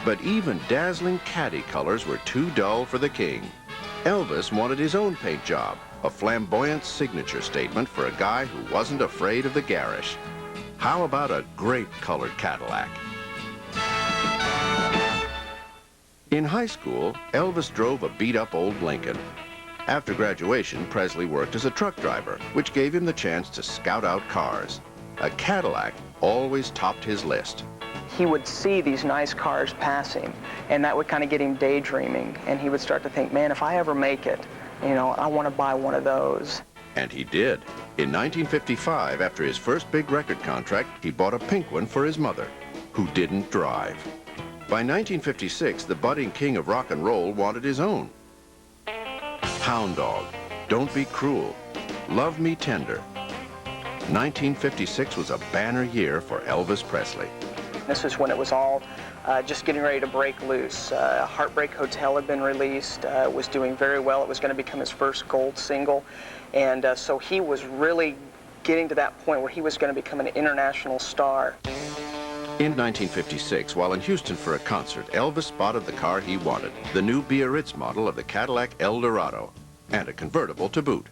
But even dazzling caddy colors were too dull for the king. Elvis wanted his own paint job, a flamboyant signature statement for a guy who wasn't afraid of the garish. How about a great colored Cadillac? In high school, Elvis drove a beat-up old Lincoln. After graduation, Presley worked as a truck driver, which gave him the chance to scout out cars. A Cadillac always topped his list. He would see these nice cars passing, and that would kind of get him daydreaming, and he would start to think, man, if I ever make it, you know, I want to buy one of those. And he did. In 1955, after his first big record contract, he bought a pink one for his mother, who didn't drive. By 1956, the budding king of rock and roll wanted his own. Hound Dog, Don't Be Cruel, Love Me Tender. 1956 was a banner year for Elvis Presley. This was when it was all just getting ready to break loose. Heartbreak Hotel had been released, was doing very well. It was going to become his first gold single. And so he was really getting to that point where he was going to become an international star. In 1956, while in Houston for a concert, Elvis spotted the car he wanted, the new Biarritz model of the Cadillac Eldorado, and a convertible to boot.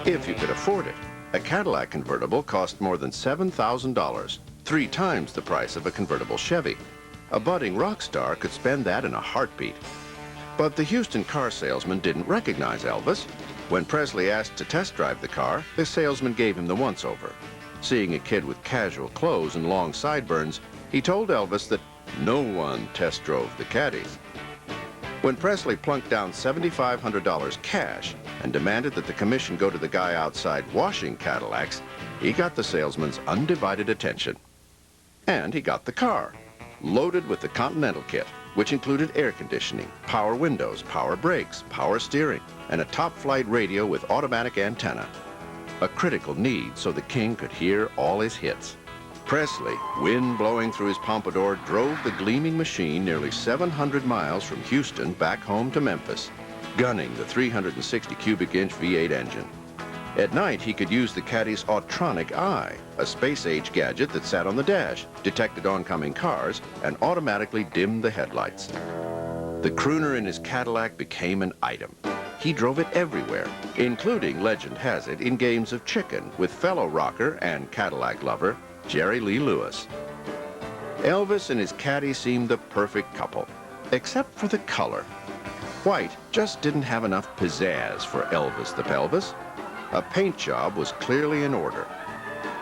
If you could afford it. A Cadillac convertible cost more than $7,000, 3 times the price of a convertible Chevy. A budding rock star could spend that in a heartbeat. But the Houston car salesman didn't recognize Elvis. When Presley asked to test drive the car, the salesman gave him the once-over. Seeing a kid with casual clothes and long sideburns, he told Elvis that no one test drove the caddies. When Presley plunked down $7,500 cash and demanded that the commission go to the guy outside washing Cadillacs, he got the salesman's undivided attention. And he got the car, loaded with the Continental kit, which included air conditioning, power windows, power brakes, power steering, and a top-flight radio with automatic antenna. A critical need so the king could hear all his hits. Presley, wind blowing through his pompadour, drove the gleaming machine nearly 700 miles from Houston back home to Memphis, gunning the 360 cubic inch V8 engine. At night, he could use the caddy's Autronic Eye, a space-age gadget that sat on the dash, detected oncoming cars, and automatically dimmed the headlights. The crooner in his Cadillac became an item. He drove it everywhere, including, legend has it, in games of chicken with fellow rocker and Cadillac lover, Jerry Lee Lewis. Elvis and his caddy seemed the perfect couple, except for the color. White just didn't have enough pizzazz for Elvis the Pelvis. A paint job was clearly in order.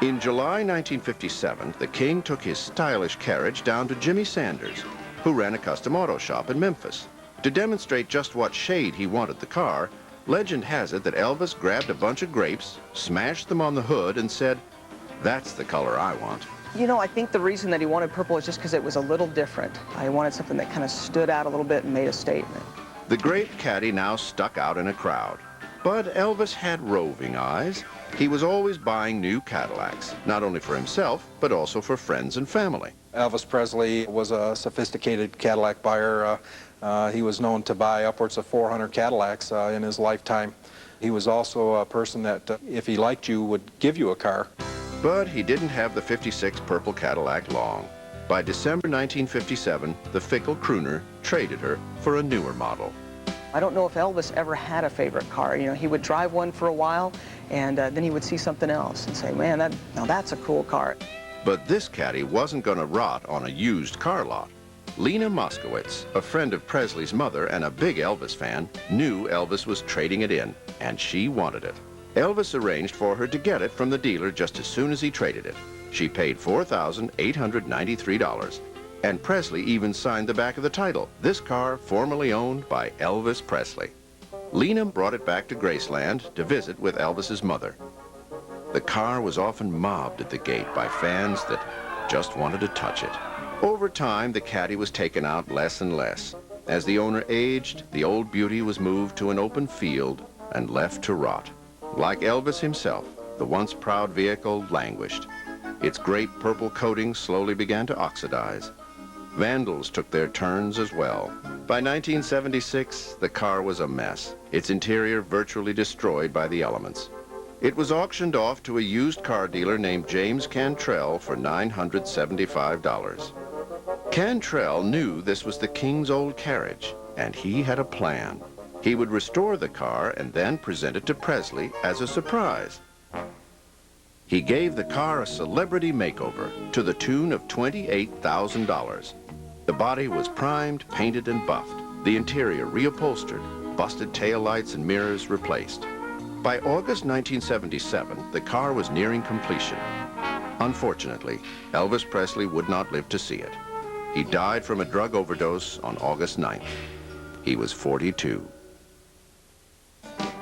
In July 1957, the king took his stylish carriage down to Jimmy Sanders, who ran a custom auto shop in Memphis. To demonstrate just what shade he wanted the car, legend has it that Elvis grabbed a bunch of grapes, smashed them on the hood, and said, "That's the color I want." You know, I think the reason that he wanted purple is just because it was a little different. I wanted something that kind of stood out a little bit and made a statement. The grape caddy now stuck out in a crowd. But Elvis had roving eyes. He was always buying new Cadillacs, not only for himself, but also for friends and family. Elvis Presley was a sophisticated Cadillac buyer. He was known to buy upwards of 400 Cadillacs in his lifetime. He was also a person that, if he liked you, would give you a car. But he didn't have the '56 purple Cadillac long. By December 1957, the fickle crooner traded her for a newer model. I don't know if Elvis ever had a favorite car. You know, he would drive one for a while, and then he would see something else and say, man, now that's a cool car. But this caddy wasn't going to rot on a used car lot. Lena Moskowitz, a friend of Presley's mother and a big Elvis fan, knew Elvis was trading it in, and she wanted it. Elvis arranged for her to get it from the dealer just as soon as he traded it. She paid $4,893. And Presley even signed the back of the title, "This car formerly owned by Elvis Presley." Lena brought it back to Graceland to visit with Elvis's mother. The car was often mobbed at the gate by fans that just wanted to touch it. Over time, the caddy was taken out less and less. As the owner aged, the old beauty was moved to an open field and left to rot. Like Elvis himself, the once proud vehicle languished. Its great purple coating slowly began to oxidize. Vandals took their turns as well. By 1976, the car was a mess, its interior virtually destroyed by the elements. It was auctioned off to a used car dealer named James Cantrell for $975. Cantrell knew this was the King's old carriage, and he had a plan. He would restore the car and then present it to Presley as a surprise. He gave the car a celebrity makeover to the tune of $28,000. The body was primed, painted, and buffed. The interior reupholstered, busted taillights and mirrors replaced. By August 1977, the car was nearing completion. Unfortunately, Elvis Presley would not live to see it. He died from a drug overdose on August 9th. He was 42.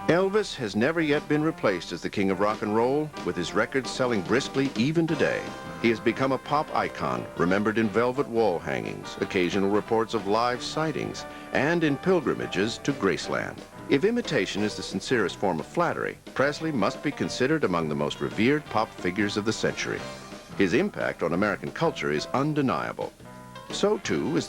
Elvis has never yet been replaced as the king of rock and roll, with his records selling briskly even today. He has become a pop icon, remembered in velvet wall hangings, occasional reports of live sightings, and in pilgrimages to Graceland. If imitation is the sincerest form of flattery, Presley must be considered among the most revered pop figures of the century. His impact on American culture is undeniable. So too is